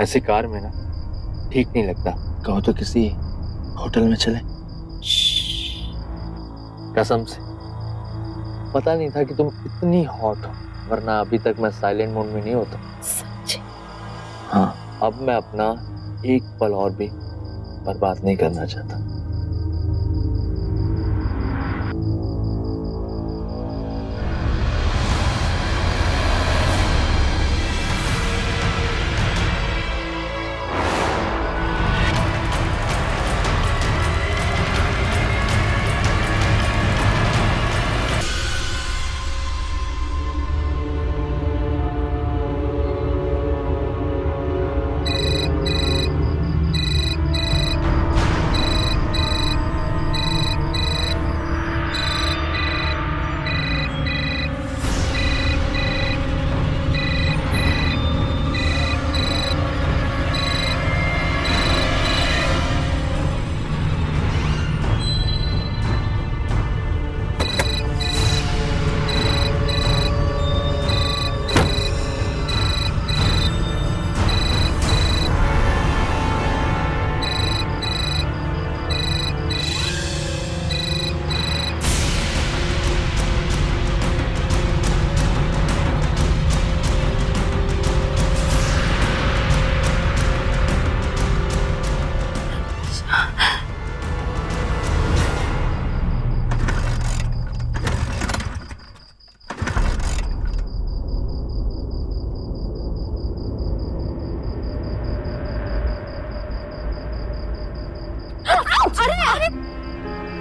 ऐसी कार में ना ठीक नहीं लगता। कहो तो किसी होटल में चले। कसम से पता नहीं था कि तुम इतनी हॉट हो, वरना अभी तक मैं साइलेंट मोड में नहीं होता। सच? हाँ, अब मैं अपना एक पल और भी बर्बाद नहीं करना चाहता।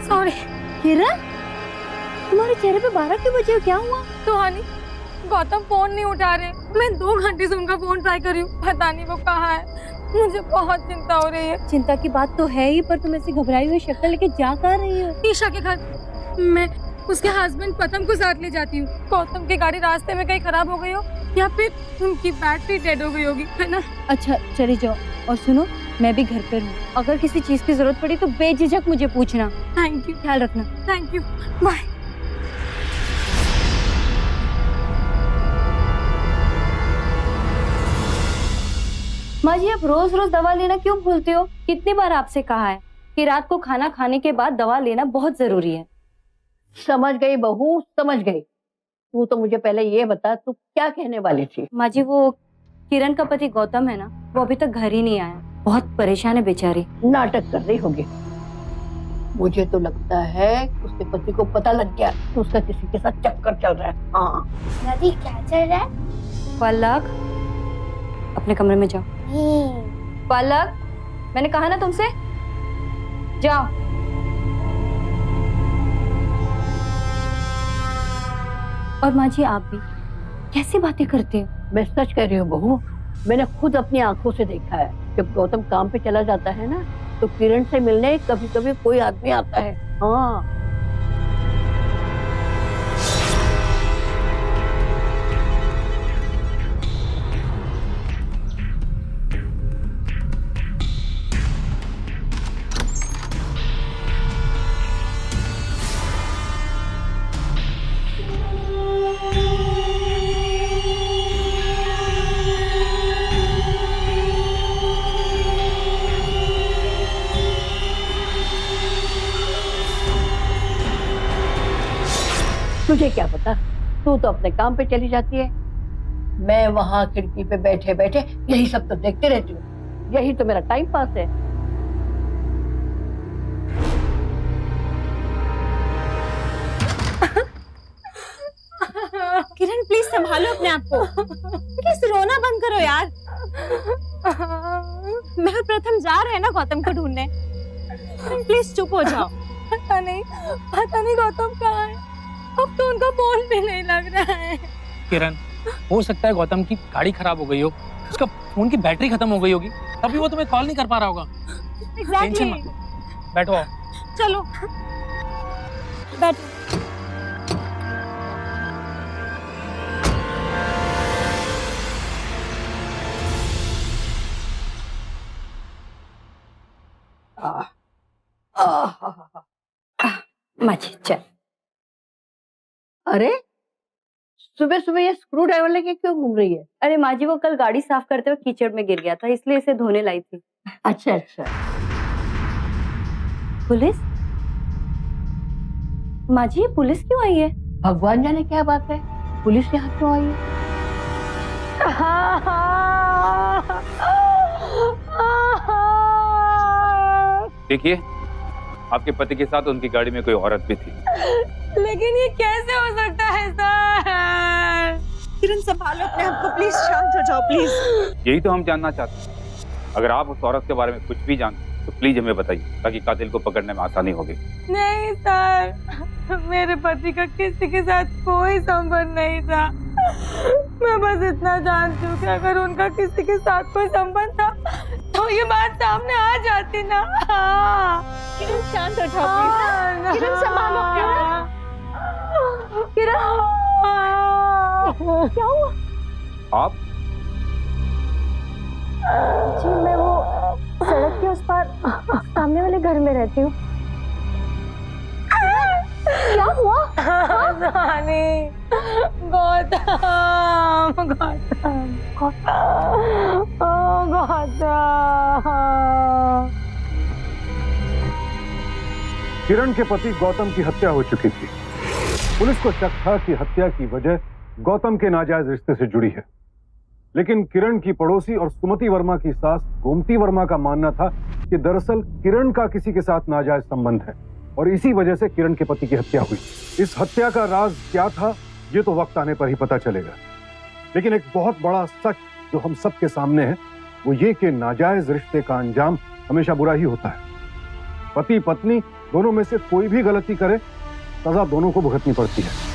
सॉरी। किरण, तुम्हारे चेहरे पे 12 क्यों बजे? क्या हुआ? सुहानी, गौतम फोन नहीं उठा रहे। मैं 2 घंटे से उनका फोन ट्राई कर रही हूँ, पता नहीं वो कहाँ है। मुझे बहुत चिंता हो रही है। चिंता की बात तो है ही, पर तुम ऐसी घबराई हुई शक्ल लेके जा कहाँ रही हो? ईशा के घर। मैं उसके हस्बैंड पतम को साथ ले जाती हूँ। गौतम की गाड़ी रास्ते में कहीं खराब हो गई हो या फिर उनकी बैटरी डेड हो गई होगी, है ना? अच्छा, चली जाओ। और सुनो, मैं भी घर पर हूँ। अगर किसी चीज की जरूरत पड़ी तो बेझिझक मुझे पूछना। Thank you. ख्याल रखना। Thank you, bye. माँ जी, आप रोज रोज दवा लेना क्यों भूलते हो? कितनी बार आपसे कहा है कि रात को खाना खाने के बाद दवा लेना बहुत जरूरी है। समझ गई बहू, समझ गई। तू तो मुझे पहले ये बता, तू क्या कहने वाली थी? माँ जी, वो किरण का पति गौतम है ना, वो अभी तक घर ही नहीं आया। बहुत परेशान है बेचारी। नाटक कर रही होगी। मुझे तो लगता है उसके पति को पता लग गया कि उसका किसी के साथ चक्कर चल रहा है। हाँ दादी, क्या चल रहा है? पलक, अपने कमरे में जाओ। पलक, मैंने कहा ना तुमसे, जाओ। और माँ जी, आप भी कैसी बातें करते हो? मैं सच कह रही हूँ बहू, मैंने खुद अपनी आंखों से देखा है। जब गौतम काम पे चला जाता है ना, तो किरण से मिलने कभी कभी कोई आदमी आता है। हाँ, तुझे क्या पता, तू तो अपने काम पे चली जाती है। मैं वहां खिड़की पे बैठे बैठे यही सब तो देखते रहती हूँ। यही तो मेरा टाइम पास है। किरण, प्लीज संभालो अपने आप को। प्लीज रोना बंद करो यार। मैं और प्रथम जा रहे हैं ना गौतम को ढूंढने। प्लीज चुप हो जाओ। पता नहीं गौतम कहाँ है। अब तो उनका फोन भी नहीं लग रहा है। किरण, हो सकता है गौतम की गाड़ी खराब हो गई हो, उसका फोन की बैटरी खत्म हो गई होगी, तभी वो तुम्हें कॉल नहीं कर पा रहा होगा। टेंशन मत लो, बैठो आओ। चलो बैठो। आह, माँ जी, चल। अरे सुबह सुबह ये स्क्रू ड्राइवर लेके क्यों घूम रही है? अरे माँ जी, वो कल गाड़ी साफ करते हुए कीचड़ में गिर गया था, इसलिए इसे धोने लाई थी। अच्छा अच्छा। पुलिस? माँ जी, ये पुलिस क्यों आई है? भगवान जाने क्या बात है, पुलिस यहाँ क्यों आई है? देखिए, आपके पति के साथ उनकी गाड़ी में कोई औरत भी थी। लेकिन ये कैसे हो सकता है सर? किरण संभालो अपने आप को, प्लीज शांत हो जाओ प्लीज। यही तो हम जानना चाहते हैं। अगर आप उस औरत के बारे में कुछ भी जानते तो प्लीज हमें बताइए, ताकि कातिल को पकड़ने में आसानी होगी। नहीं सर, मेरे पति का किसी के साथ कोई संबंध नहीं था। मैं बस इतना जानती हूँ कि अगर उनका किसी के साथ कोई संबंध था तो ये बात सामने आ जाती ना। किरण शांत हो जाओ प्लीज। किरण संभालो किरण, क्या हुआ? आप जी, मैं वो सड़क के उस पार सामने वाले घर में रहती हूँ। क्या हुआ? रानी, गौतम, गौतम, गौतम। किरण के पति गौतम की हत्या हो चुकी थी। पुलिस को शक था कि हत्या की वजह गौतम के नाजायज रिश्ते से जुड़ी है, लेकिन किरण की पड़ोसी और सुमति वर्मा की सास गोमती वर्मा का मानना था कि दरअसल किरण का किसी के साथ नाजायज संबंध है और इसी वजह से किरण के पति की हत्या हुई। इस हत्या का राज क्या था, ये तो वक्त आने पर ही पता चलेगा। लेकिन एक बहुत बड़ा सच जो हम सबके सामने है वो ये कि नाजायज रिश्ते का अंजाम हमेशा बुरा ही होता है। पति पत्नी दोनों में से कोई भी गलती करे, सजा दोनों को भुगतनी पड़ती है।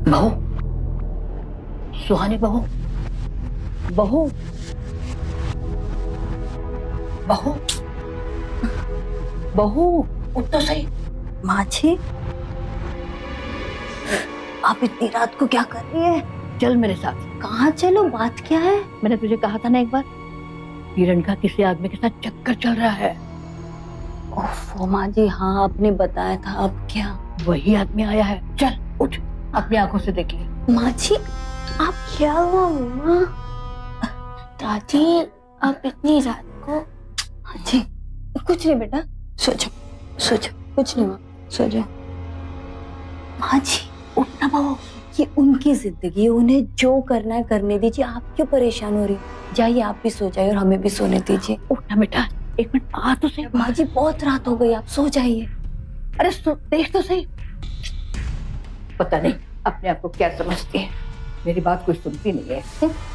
बहू, सुहानी बहू, बहू, बहू, बहू, उठ तो सही। माँ जी, आप इतनी रात को क्या कर रही है? चल मेरे साथ। कहाँ चलो, बात क्या है? मैंने तुझे कहा था ना एक बार, किरण का किसी आदमी के साथ चक्कर चल रहा है। ओफो माँ जी, हाँ आपने बताया था, अब क्या? वही आदमी आया है। चल उठ, अपनी आंखों से देख ले। माँ जी, आप क्या हुआ माँ? दादी, आप इतनी रात को? माँ जी, कुछ नहीं बेटा, सो जाओ, सो जाओ, कुछ नहीं माँ, सो जाओ। माँ जी, उठना बहू, ये उनकी जिंदगी है, उन्हें जो करना है करने दीजिए, आप क्यों परेशान हो रही? जाइए आप भी सो जाइए और हमें भी सोने दीजिए। उठना बेटा, एक मिनट आ तो सही। माँ जी, बहुत रात हो गई, आप सो जाइए। अरे देख तो सही। पता नहीं अपने आप को क्या समझती है, मेरी बात कोई सुनती नहीं है।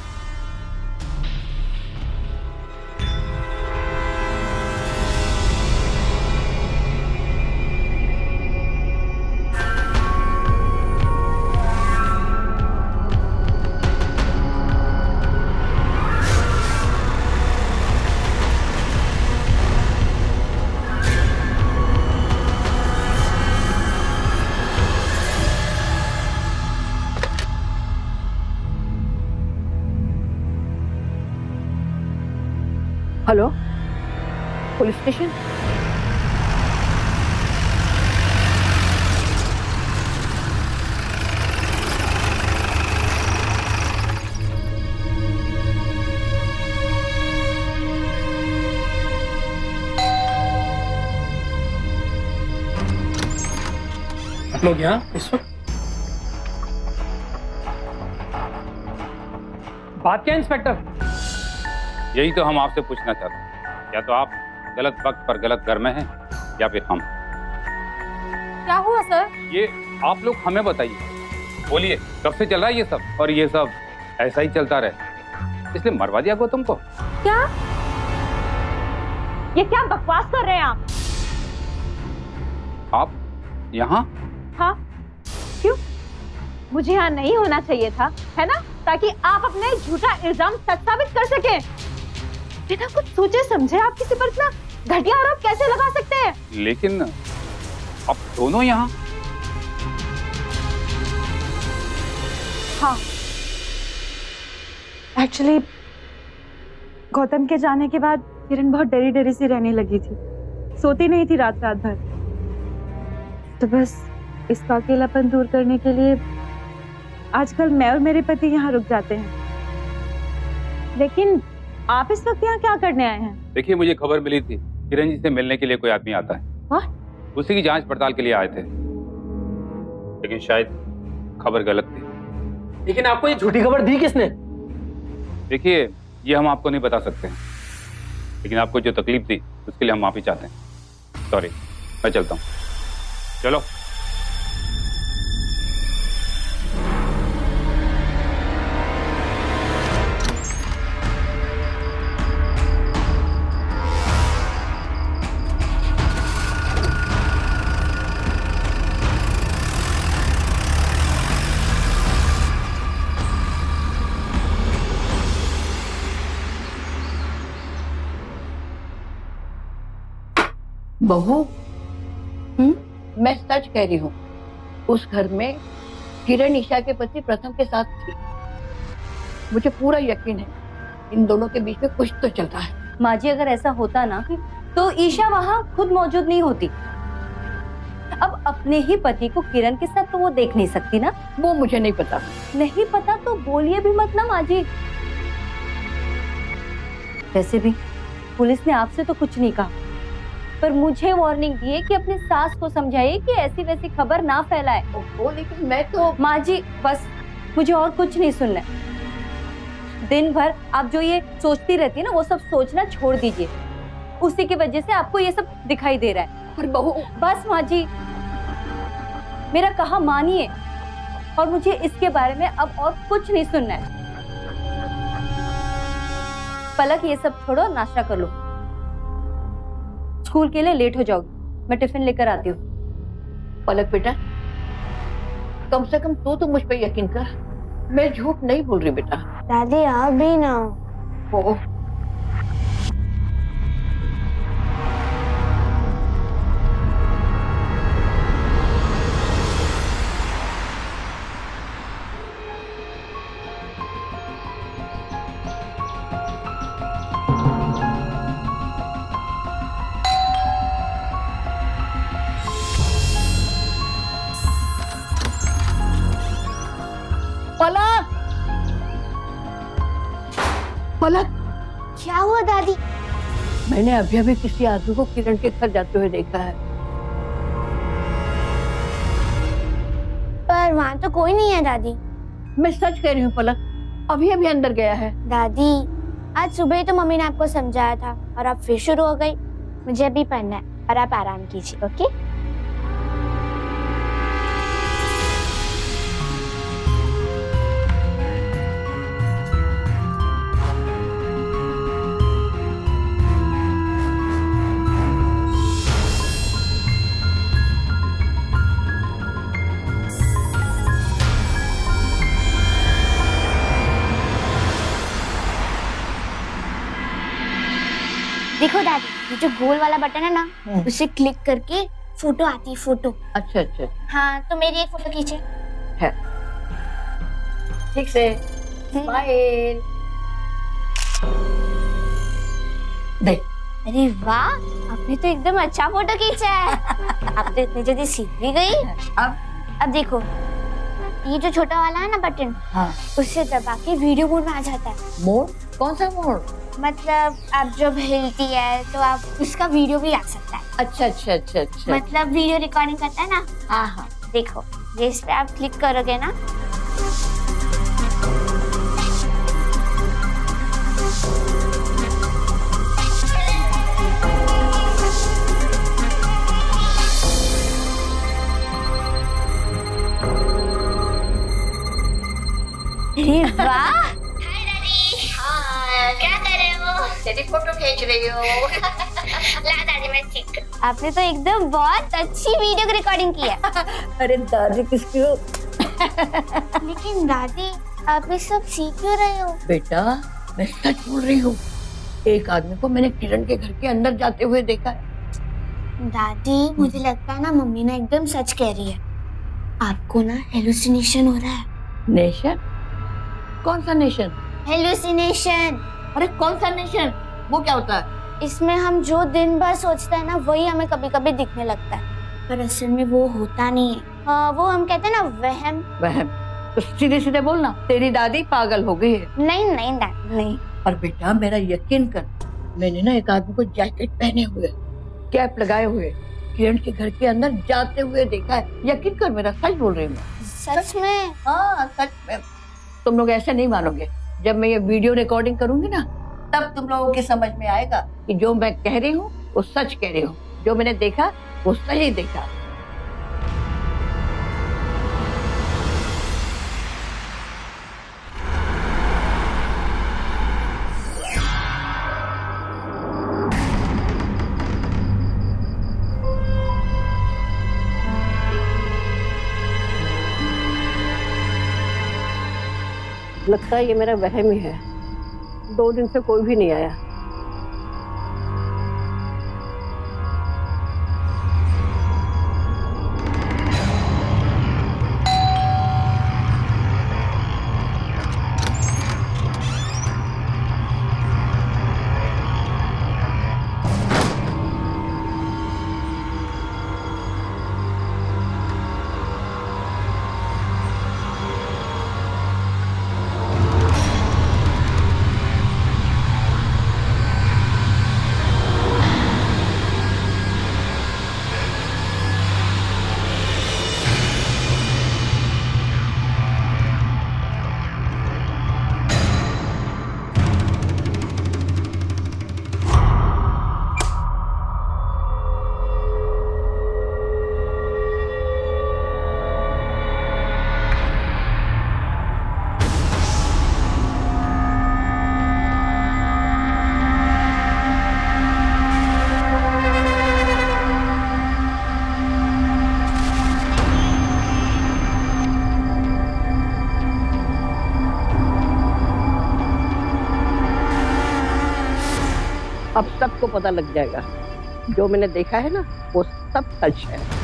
Hello, police station? लोग यहाँ इस वक्त बात क्या इंस्पेक्टर? यही तो हम आपसे पूछना चाहते हैं, या तो आप गलत वक्त पर गलत घर में हैं या फिर हम। क्या हुआ सर? ये आप लोग हमें बताइए, बोलिए कब से चल रहा है ये सब, और ये सब ऐसा ही चलता रहे, इसलिए मरवा दिया गौतम को? क्या? ये क्या बकवास कर रहे हैं आप यहाँ? हाँ, क्यों? मुझे यहाँ नहीं होना चाहिए था, है ना? ताकि आप अपने झूठा इल्जाम सच साबित कर सकें। बिना कुछ सोचे समझे आप किसी पर इतना घटिया आरोप कैसे लगा सकते हैं? लेकिन आप दोनों यहाँ? हाँ, एक्चुअली गौतम के जाने के बाद किरण बहुत डरी डरी सी रहने लगी थी, सोती नहीं थी रात भर। तो बस इसका अकेलापन दूर करने के लिए आजकल मैं और मेरे पति यहाँ रुक जाते हैं। लेकिन आप इस वक्त यहाँ क्या करने आए हैं? देखिए, मुझे खबर मिली थी किरण जी से मिलने के लिए कोई आदमी आता है। What? उसी की जांच पड़ताल के लिए आए थे, लेकिन शायद खबर गलत थी। लेकिन आपको ये झूठी खबर दी किसने? देखिए, ये हम आपको नहीं बता सकते हैं, लेकिन आपको जो तकलीफ थी उसके लिए हम माफी चाहते हैं। सॉरी, मैं चलता हूँ। चलो। बहू, मैं सच कह रही हूँ, उस घर में किरण ईशा के पति प्रथम के साथ थी। मुझे पूरा यकीन है इन दोनों के बीच में कुछ तो चल रहा है। माँ जी, अगर ऐसा होता ना तो ईशा वहाँ खुद मौजूद नहीं होती। अब अपने ही पति को किरण के साथ तो वो देख नहीं सकती ना। वो मुझे नहीं पता। नहीं पता तो बोलिए भी मत ना माँ जी। वैसे भी पुलिस ने आपसे तो कुछ नहीं कहा, पर मुझे वार्निंग दी है कि अपनी सास को समझाइए कि ऐसी वैसी खबर ना फैलाए। वो लेकिन मैं तो माँ जी बस, मुझे और कुछ नहीं सुनना है। दिन भर आप जो ये सोचती रहती है ना, वो सब सोचना छोड़ दीजिए। उसी की वजह से आपको ये सब दिखाई दे रहा है। पर बहू, बस माँ जी, मेरा कहा मानिए, और मुझे इसके बारे में अब और कुछ नहीं सुनना है। पलक, ये सब छोड़ो, नाश्ता कर लो, स्कूल के लिए लेट हो जाओगी। मैं टिफिन लेकर आती हूँ। पलक बेटा, कम से कम तू तो मुझ पे यकीन कर, मैं झूठ नहीं बोल रही बेटा। दादी आप भी ना। ओ, पलक, पलक, क्या हुआ दादी? मैंने अभी अभी किसी आदमी को किरण के घर जाते हुए देखा है। पर वहाँ तो कोई नहीं है दादी। मैं सच कह रही हूँ पलक, अभी अभी अंदर गया है। दादी, आज सुबह ही तो मम्मी ने आपको समझाया था और अब फिर शुरू हो गई। मुझे अभी पढ़ना है और आप आराम कीजिए, ओके? देखो दादी, ये जो गोल वाला बटन है ना, उसे क्लिक करके फोटो आती है, फोटो। अच्छा अच्छा, हाँ, तो मेरी एक फोटो खींचे। है ठीक से। स्माइल। देख, अरे वाह, आपने तो एकदम अच्छा फोटो खींचा है। आप तो इतनी जल्दी सीख भी गई। अब देखो, ये जो छोटा वाला है ना बटन, हाँ, उससे दबा के वीडियो मोड में आ जाता है। मोड? कौन सा मोड? मतलब आप जब हिलती है तो आप उसका वीडियो भी आ सकता है। अच्छा अच्छा अच्छा अच्छा, मतलब वीडियो रिकॉर्डिंग करता है ना। हाँ हाँ, देखो, ये इस पे आप क्लिक करोगे ना, अरे वाह। हाय दादी। हाँ, क्या कर रहे हो? तेरी फोटो खींच रही हो। ला दादी, मैं ठीक। आपने तो एकदम बहुत अच्छी वीडियो की रिकॉर्डिंग की है। अरे दादी किसकी हो? लेकिन दादी, आप ये सब सीख क्यों रहे हो? बेटा मैं सच बोल रही हूँ। एक आदमी को मैंने किरण के घर के अंदर जाते हुए देखा है। दादी, मुझे लगता है ना मम्मी ना एकदम सच कह रही है। आपको ना हेलुसिनेशन हो रहा है। नेशन? कौन सा नेशन? हेलुसिनेशन। अरे कौन सा नेशन? वो क्या होता है? इसमें हम जो दिन भर सोचते हैं ना, वही हमें कभी कभी दिखने लगता है, पर असल में वो होता नहीं है। वो हम कहते हैं ना वहम। वहम? तो सीधे सीधे बोलना, तेरी दादी पागल हो गई है। नहीं नहीं दादी, नहीं। और बेटा मेरा यकीन कर, मैंने ना एक आदमी को जैकेट पहने हुए, कैप लगाए हुए किरण के घर के अंदर जाते हुए देखा है। यकीन कर, मेरा सच बोल रही हूँ। सच में? हाँ सच में। तुम लोग ऐसे नहीं मानोगे। जब मैं ये वीडियो रिकॉर्डिंग करूंगी ना, तब तुम लोगों के समझ में आएगा कि जो मैं कह रही हूँ वो सच कह रही हूँ, जो मैंने देखा वो सही देखा। लगता है ये मेरा वहम ही है। 2 दिन से कोई भी नहीं आया। अब सबको पता लग जाएगा, जो मैंने देखा है ना वो सब सच है।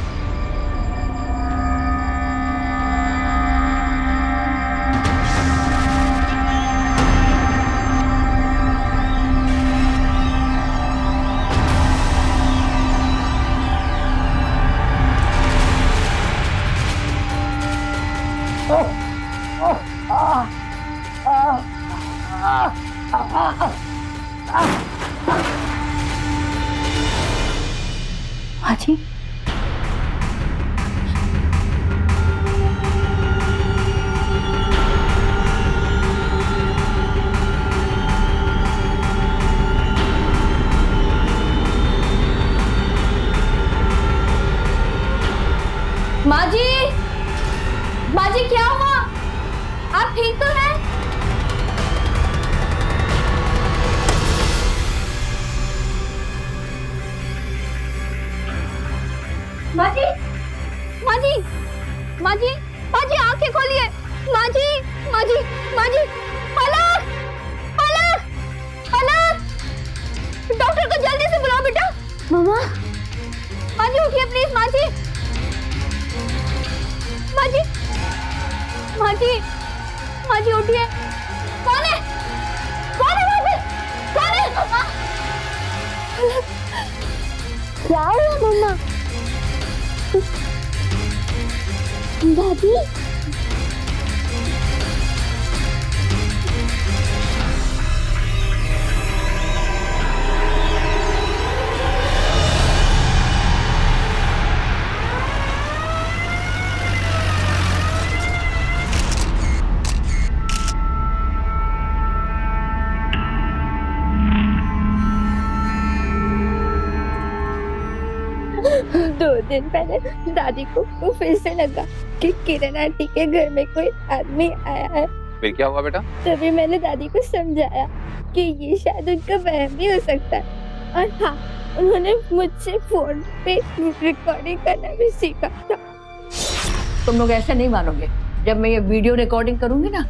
हाजी, माँ जी, माँ जी क्या हुआ? आप ठीक तो हैं? माँ जी, माँ जी, माँ जी, माँ जी आंखें खोलिए। माँ जी, माँ जी, माँ जी, पलक, पलक, पलक, डॉक्टर को जल्दी से बुलाओ बेटा। मम्मा, माँ जी उठिए प्लीज। माँ जी, माँ जी, माँ जी, माँ जी उठिए। कौन है? कौन है वहाँ पे? कौन है? मम्मा, क्या हुआ मम्मा? दादी, 2 दिन पहले दादी को फिर से लगा कि किरण आंटी के घर में कोई आदमी आया है। फिर क्या हुआ बेटा? तभी मैंने दादी को समझाया कि ये शायद उनका वहम भी हो सकता है। और हाँ, उन्होंने मुझसे फोन पे रिकॉर्डिंग करना भी सीखा था। तुम लोग ऐसे नहीं मानोगे। जब मैं ये वीडियो रिकॉर्डिंग करूंगी ना,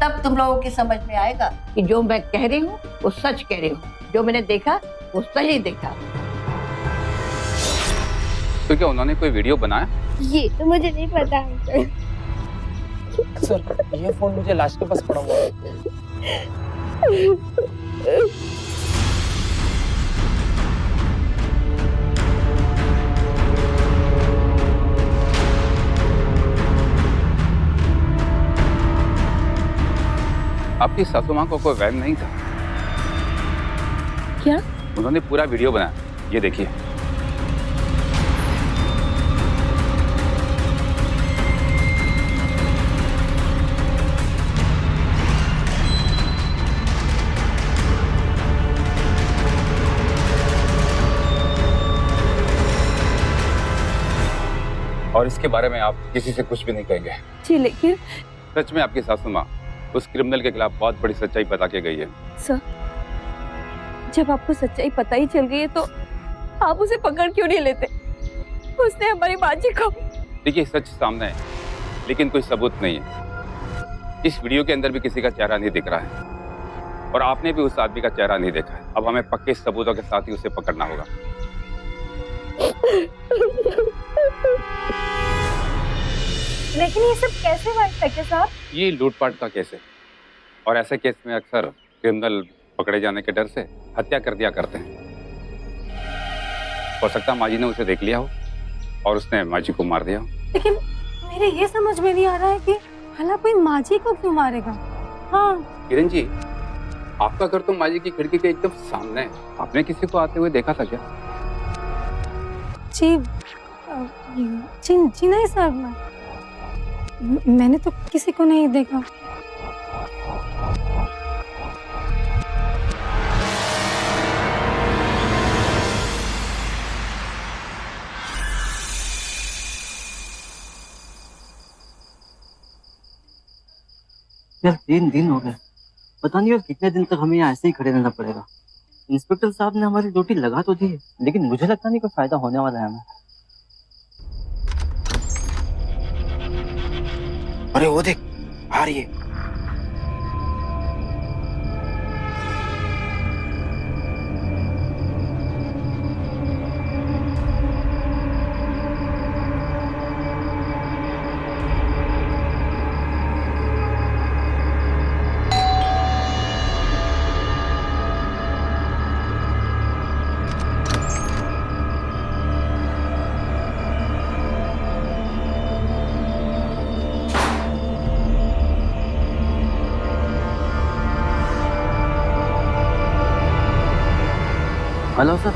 तब तुम लोगों की समझ में आएगा कि जो मैं कह रही हूँ वो सच कह रही हूँ, जो मैंने देखा वो सही देखा। तो क्या उन्होंने कोई वीडियो बनाया? ये तो मुझे नहीं पता अंकल। सर ये फोन मुझे लाश के पास पड़ा हुआ है। आपकी सासू माँ को कोई वहम नहीं था? क्या? उन्होंने पूरा वीडियो बनाया, ये देखिए। और इसके बारे में आप किसी से कुछ भी नहीं कहेंगे? जी, लेकिन सच में आपकी सासू माँ उस क्रिमिनल के खिलाफ बहुत बड़ी सच्चाई बता के गई है। सर, जब आपको सच्चाई पता ही चल गई है तो आप उसे पकड़ क्यों नहीं लेते? उसने हमारी बाजी को। देखिए, सच सामने है, लेकिन कोई सबूत नहीं है। इस वीडियो के अंदर भी किसी का चेहरा नहीं दिख रहा है और आपने भी उस आदमी का चेहरा नहीं देखा है। अब हमें पक्के सबूतों के साथ ही उसे पकड़ना होगा। लेकिन ये सब कैसे बन सके साहब? ये लूटपाट का केस है और ऐसे केस में अक्सर क्रिमिनल पकड़े जाने के डर से हत्या कर दिया करते हैं। हो सकता है माजी ने उसे देख लिया हो और उसने माजी को मार दिया हो। लेकिन मेरे ये समझ में नहीं आ रहा है कि भला कोई माजी को क्यों मारेगा? हाँ किरण जी, आपका घर तो माजी की खिड़की के एकदम सामने है। आपने किसी को आते हुए देखा था क्या? जी, जी नहीं सर, मैंने तो किसी को नहीं देखा। यार 3 दिन हो गए, पता नहीं और कितने दिन तक हमें यहाँ ऐसे ही खड़े रहना पड़ेगा। इंस्पेक्टर साहब ने हमारी ड्यूटी लगा तो दी है, लेकिन मुझे लगता नहीं कोई फायदा होने वाला है हमें। अरे वो देख, आ रही है। Hello sir. आप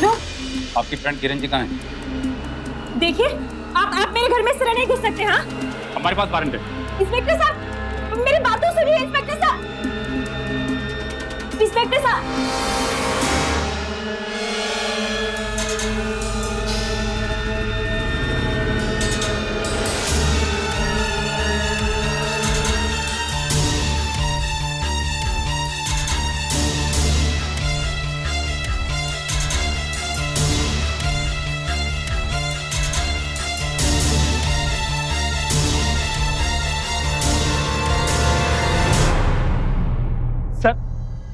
लोग आपकी फ्रेंड किरण जी कहाँ है? देखिए, आप मेरे घर में इस तरह नहीं घुस सकते। हाँ, हमारे पास वारंट है। इंस्पेक्टर साहब, मेरी बात तो सुनिए। इंस्पेक्टर साहब, इंस्पेक्टर साहब।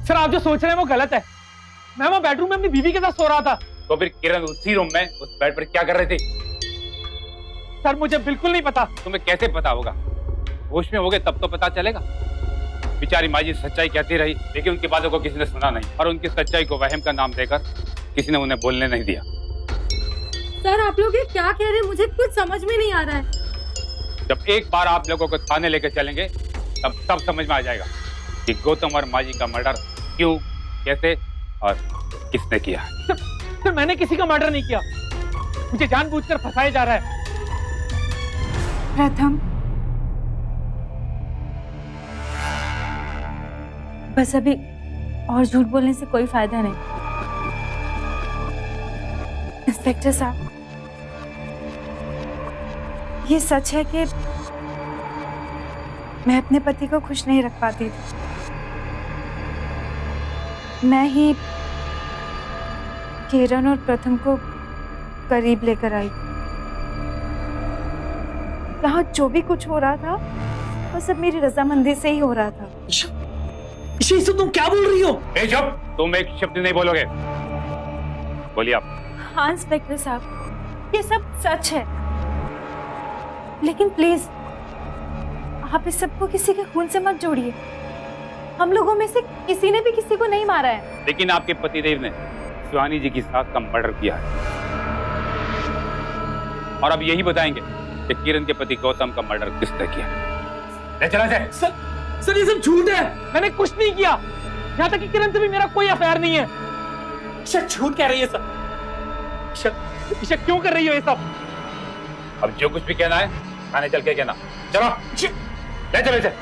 सर आप जो सोच रहे हैं वो गलत है। मैं वहाँ बेडरूम में अपनी बीवी के साथ सो रहा था। तो फिर किरण उसी रूम में उस बेड पर क्या कर रहे थे? सर मुझे बिल्कुल नहीं पता। तुम्हें कैसे पता होगा? होश में होगे तब तो पता चलेगा। बेचारी माजी सच्चाई कहती रही, लेकिन उनकी बातों को किसी ने सुना नहीं और उनकी सच्चाई को वहम का नाम देकर किसी ने उन्हें बोलने नहीं दिया। सर, आप लोग ये क्या कह रहे हैं? मुझे कुछ समझ में नहीं आ रहा है। जब एक बार आप लोगों को थाने लेकर चलेंगे तब सब समझ में आ जाएगा कि गौतम और माजी का मर्डर क्यों, कैसे और किसने किया। सर मैंने किसी का मर्डर नहीं किया। मुझे जानबूझकर फंसाया जा रहा है। प्रथम, बस अभी और झूठ बोलने से कोई फायदा नहीं। इंस्पेक्टर साहब, ये सच है कि मैं अपने पति को खुश नहीं रख पाती थी। मैं ही किरण और प्रथम को करीब लेकर आई। यहाँ जो भी कुछ हो रहा था वो सब मेरी रजामंदी से ही हो रहा था। ईशा, तुम क्या बोल रही हो? चुप, तुम एक शब्द नहीं बोलोगे। बोलिए आप। हाँ इंस्पेक्टर साहब, ये सब सच है, लेकिन प्लीज आप इस सबको किसी के खून से मत जोड़िए। हम लोगों में से किसी ने भी किसी को नहीं मारा है। लेकिन आपके पतिदेव ने शिवानी जी की सास का मर्डर किया है, और अब यही बताएंगे कि किरण के पति गौतम का मर्डर किसने किया। ले चला जाए। सर ये सब झूठ है, मैंने कुछ नहीं किया। यहाँ तक कि किरण से भी मेरा कोई अफेयर नहीं है। ईशा झूठ कह रही है सर। ईशा क्यों कर रही हो ये सब? अब जो कुछ भी कहना है थाने चल के कहना। चलो ले चले चल।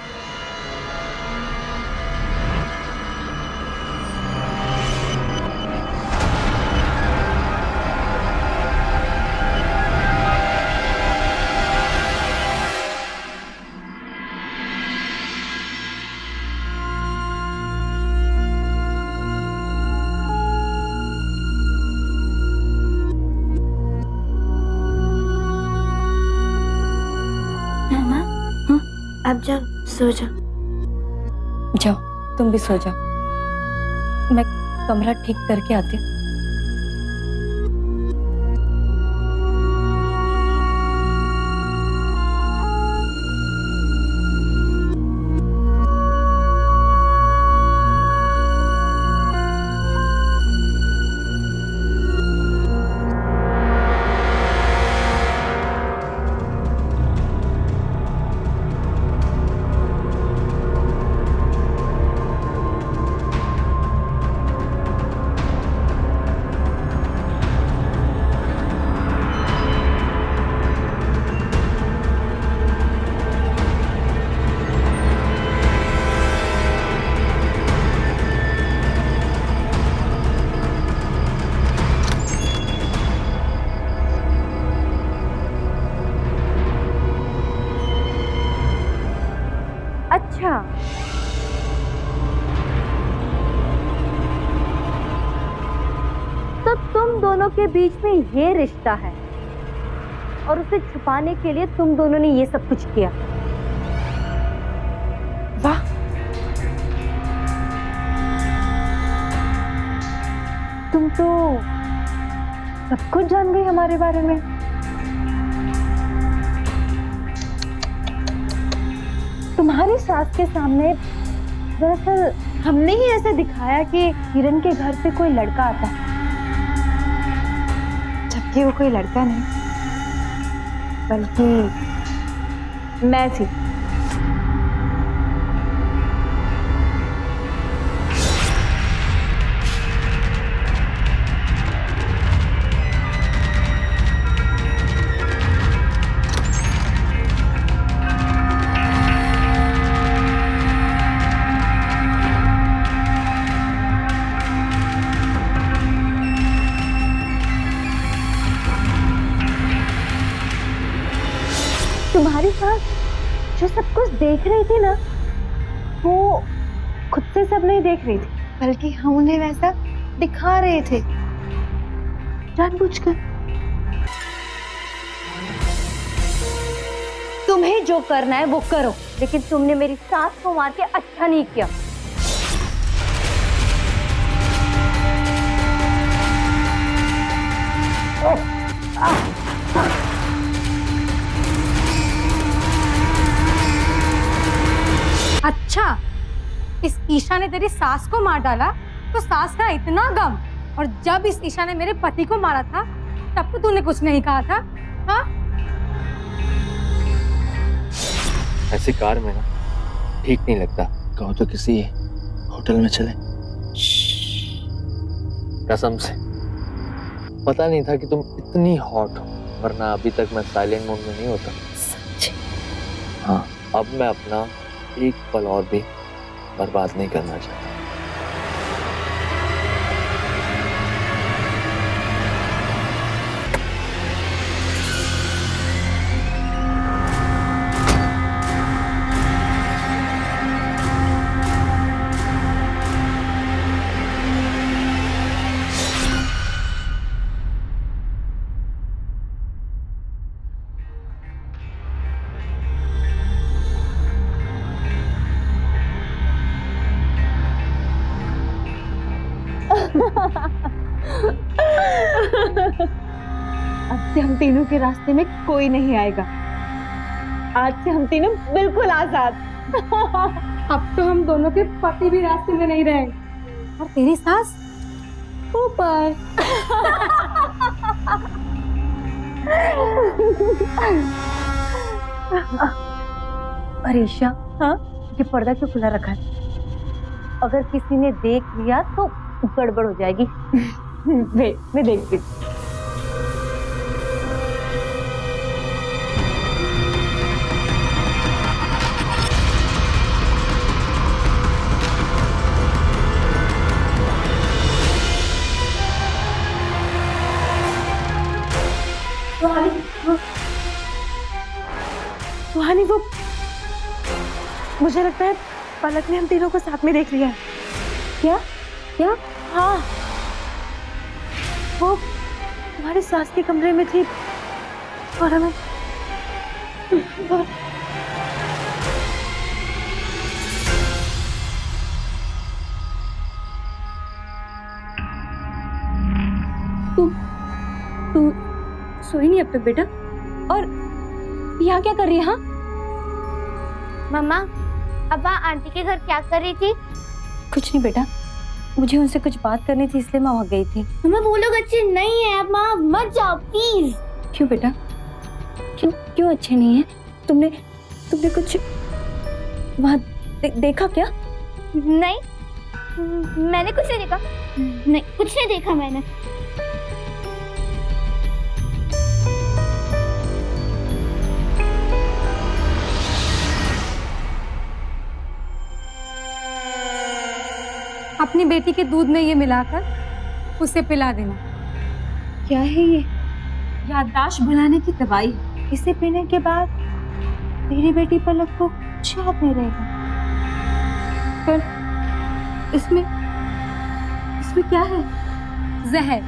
अब जाओ, सो जाओ। जाओ, तुम भी सो जाओ। मैं कमरा ठीक करके आती हूँ। अच्छा, तो तुम दोनों के बीच में ये रिश्ता है और उसे छुपाने के लिए तुम दोनों ने ये सब कुछ किया। वाह, तुम तो सब कुछ जान गई हमारे बारे में। तुम्हारी सास के सामने दरअसल हमने ही ऐसे दिखाया कि किरण के घर पे कोई लड़का आता है, जबकि वो कोई लड़का नहीं बल्कि मैं थी। तुम्हारी सास जो सब कुछ देख रही थी ना, वो खुद से सब नहीं देख रही थी, बल्कि हम उन्हें वैसा दिखा रहे थे जानबूझकर। तुम्हें जो करना है वो करो, लेकिन तुमने मेरी सास को मार के अच्छा नहीं किया। अच्छा, इस ईशा ने तेरी सास को मार डाला तो सास का इतना गम, और जब इस ईशा ने मेरे पति को मारा था तब तो तूने कुछ नहीं कहा था। हाँ, ऐसी कार में ना ठीक नहीं लगता। कहो तो किसी होटल में चले। कसम से पता नहीं था कि तुम इतनी हॉट हो, वरना अभी तक मैं साइलेंट मोड में नहीं होता। सच हाँ, अब मैं अपना एक पल और भी बर्बाद नहीं करना चाहता। अब से हम तीनों के रास्ते में कोई नहीं आएगा। आज से हम तीनों बिल्कुल आजाद। अब तो हम दोनों के पति भी रास्ते में नहीं रहेंगे और तेरी सास ऊपर। अरे ईशा, हाँ, ये पर्दा क्यों खुला रखा है? अगर किसी ने देख लिया तो गड़बड़ हो जाएगी। मैं देखती। सुहानी, वो मुझे लगता है पलक ने हम तीनों को साथ में देख लिया है। क्या? क्या? हाँ, वो तुम्हारी सास के कमरे में थी और हमें तू सोई नहीं अब तक बेटा? और यहाँ क्या कर रही है? हाँ मम्मा, अब वहाँ आंटी के घर क्या कर रही थी? कुछ नहीं बेटा, मुझे उनसे कुछ बात करनी थी इसलिए मैं वहाँ गई थी। मम्मा वो लोग अच्छे नहीं है, अब माँ मत जाओ प्लीज। क्यों बेटा? क्यों अच्छे नहीं है? तुमने कुछ वहाँ देखा क्या? नहीं, मैंने कुछ नहीं देखा। नहीं, कुछ नहीं देखा मैंने। अपनी बेटी के दूध में ये मिलाकर उसे पिला देना। क्या है ये? याददाश्त भुलाने की दवाई। इसे पीने के बाद तेरी बेटी पलक को कुछ याद नहीं रहेगा। पर इसमें क्या है? जहर।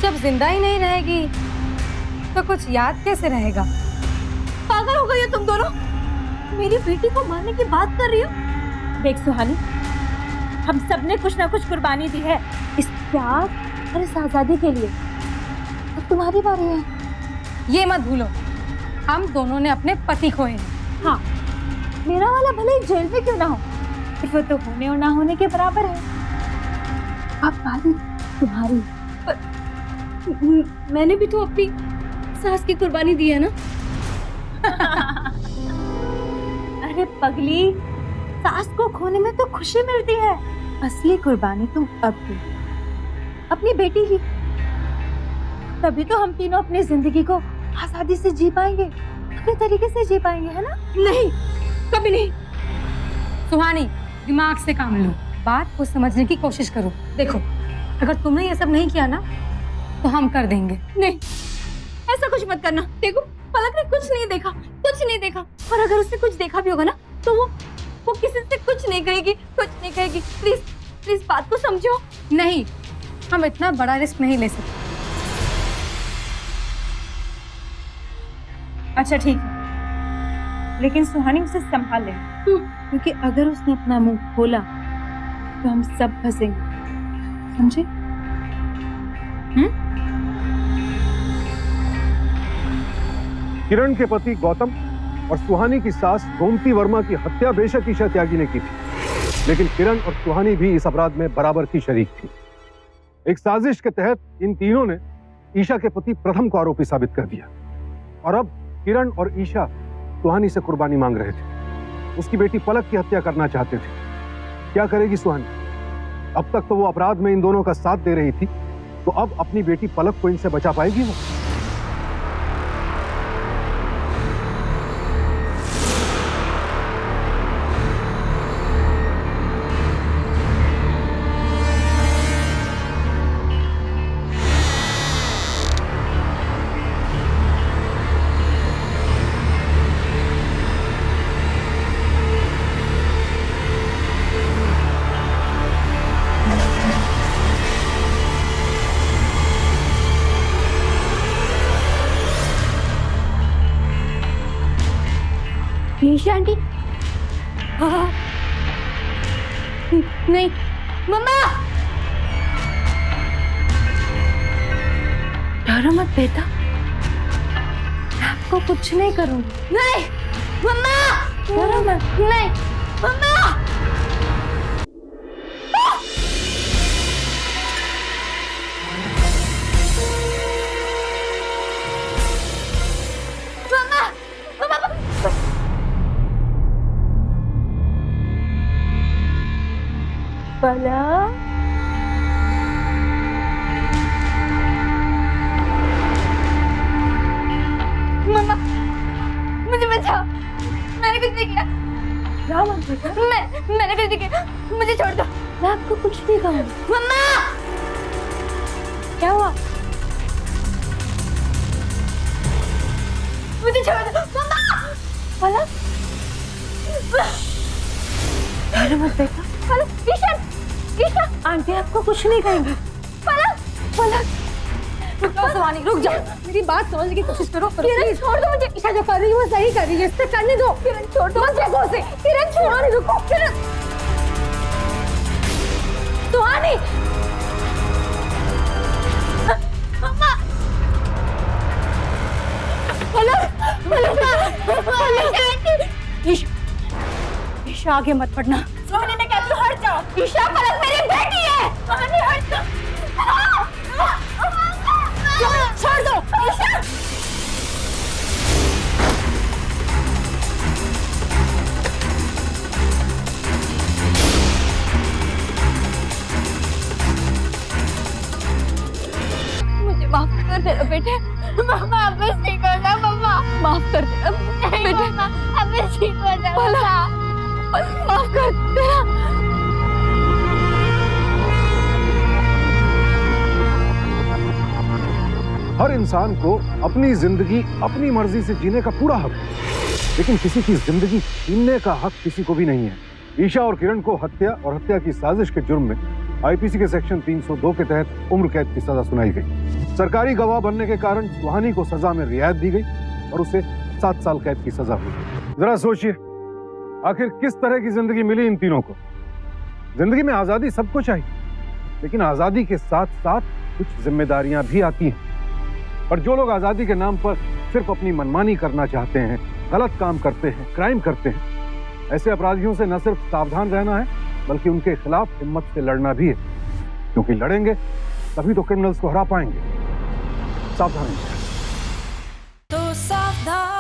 जब जिंदा ही नहीं रहेगी तो कुछ याद कैसे रहेगा? पागल हो गई हो तुम दोनों? मेरी बेटी को मारने की बात कर रही हो? देख सुहानी, हम सब ने कुछ ना कुछ कुर्बानी दी है इस प्यार और इस आजादी के लिए। अब तुम्हारी बारी है। ये मत भूलो, हम दोनों ने अपने पति खोए हैं। हाँ, मेरा वाला भले ही जेल में क्यों ना हो, वो तो होने और ना होने के बराबर है। अब बारी तुम्हारी। मैंने भी तो अपनी सास की कुर्बानी दी है ना। अरे पगली, सास को खोने में तो खुशी मिलती है। असली कुर्बानी तुम अब दी, अपनी बेटी की। तभी तो हम तीनों अपनी जिंदगी को आजादी से जी पाएंगे, अपने तरीके से जी पाएंगे, है ना? नहीं, कभी नहीं। सुहानी, दिमाग से काम लो, बात को समझने की कोशिश करो। देखो, अगर तुमने ये सब नहीं किया ना तो हम कर देंगे। नहीं, ऐसा कुछ मत करना। देखो, पलक ने कुछ नहीं देखा, कुछ नहीं देखा। और अगर उसने कुछ देखा भी होगा ना तो वो किसी से कुछ नहीं कहेगी, कुछ नहीं कहेगी। प्लीज प्लीज बात को समझो। नहीं, हम इतना बड़ा रिस्क नहीं ले सकते। अच्छा ठीक है, लेकिन सुहानी उसे संभाल ले, क्योंकि अगर उसने अपना मुंह खोला तो हम सब फंसेंगे, समझे? किरण के पति गौतम और सुहानी की सास गोमती वर्मा की हत्या बेशक ईशा त्यागी ने की थी, लेकिन किरण और सुहानी भी इस अपराध में बराबर की शरीक थी। एक साजिश के तहत इन तीनों ने ईशा के पति प्रथम को आरोपी साबित कर दिया और अब किरण और ईशा सुहानी से कुर्बानी मांग रहे थे। उसकी बेटी पलक की हत्या करना चाहते थे। क्या करेगी सुहानी? अब तक तो वो अपराध में इन दोनों का साथ दे रही थी, तो अब अपनी बेटी पलक को इनसे बचा पाएगी वो? ईशा आंटी हाँ नहीं मम्मा डरो मत बेटा मैं आपको कुछ नहीं करूंगी नहीं मम्मा डरो मत नहीं मम्मा पलक मम्मा मुझे बचाओ मैंने कुछ नहीं किया क्या मत बेटा मैंने कुछ नहीं किया मुझे छोड़ दो मैं आपको कुछ नहीं कहूँगी मम्मा क्या हुआ मुझे छोड़ दो मम्मा पलक डरो मत बेटा पलक ईशा ईशा आंटी आपको कुछ नहीं कहेंगी पलक पलक रुक जाओ सवानी रुक जाओ मेरी बात समझने की कोशिश करो किरण छोड़ दो मुझे ईशा जो कर रही है वो सही कर रही है इससे करने दो किरण छोड़ दो मत देखो उसे किरण छोड़ो नहीं रुको किरण सुहानी मम्मा पलक पलक पलक ईशा आगे मत बढ़ना सोहनी मैं कहती हूँ हट जाओ ईशा पलक मेरी बेटी है सोहनी हट जाओ छोड़ दो ईशा मुझे माफ कर दे बेटे मम्मा अब ठीक हो जा मम्मा माफ कर दे बेटे अब ठीक हो जा माफ कर देना हर इंसान को अपनी जिंदगी अपनी मर्जी से जीने का पूरा हक है, लेकिन किसी की जिंदगी छीनने का हक किसी को भी नहीं है। ईशा और किरण को हत्या और हत्या की साजिश के जुर्म में आईपीसी के सेक्शन 302 के तहत उम्र कैद की सजा सुनाई गई। सरकारी गवाह बनने के कारण सुहानी को सजा में रियायत दी गई और उसे 7 साल कैद की सजा हुई। जरा सोचिए आखिर किस तरह की जिंदगी मिली इन तीनों को। जिंदगी में आजादी सबको चाहिए, लेकिन आजादी के साथ साथ कुछ जिम्मेदारियां भी आती हैं। पर जो लोग आजादी के नाम पर सिर्फ अपनी मनमानी करना चाहते हैं, गलत काम करते हैं, क्राइम करते हैं, ऐसे अपराधियों से न सिर्फ सावधान रहना है बल्कि उनके खिलाफ हिम्मत से लड़ना भी है, क्योंकि लड़ेंगे तभी तो क्रिमिनल्स को हरा पाएंगे। सावधान। तो सावधान